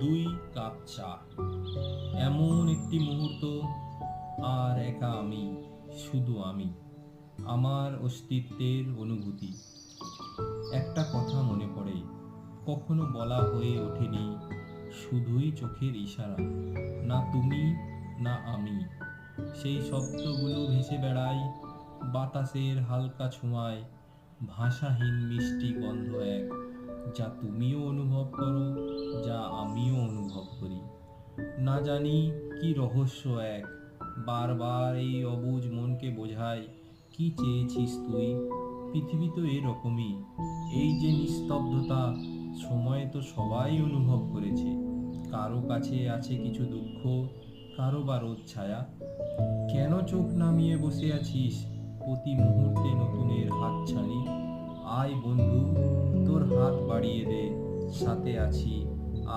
2 cup চা। এমন একটি মুহূর্ত, আর একা আমি, শুধু আমি, আমার অস্তিত্বের অনুভূতি। একটা কথা মনে পড়ে, কখনো বলা হয়ে ওঠেনি, শুধুই চোখের ইশারা। না তুমি, না আমি, সেই শব্দগুলো ভেসে বেড়ায় বাতাসের হালকা ছোঁয়ায়। ভাষাহীন মিষ্টি গন্ধ এক, যা তুমিও অনুভব করো, যা আমিও অনুভব করি। না জানি কি রহস্য এক, বারবার এই অবুঝ মনকে বোঝায়, কি চেয়েছিস তুই? পৃথিবী তো এরকমই। এই যে নিস্তব্ধতা, সময়ে তো সবাই অনুভব করেছে। কারো কাছে আছে কিছু দুঃখ, কারো বা রোদ ছায়া। কেন চোখ নামিয়ে বসে আছিস প্রতি মুহূর্তে নতুনের হাতছানি? আয় বন্ধু, তোর হাত বাড়িয়ে দে, সাথে আছি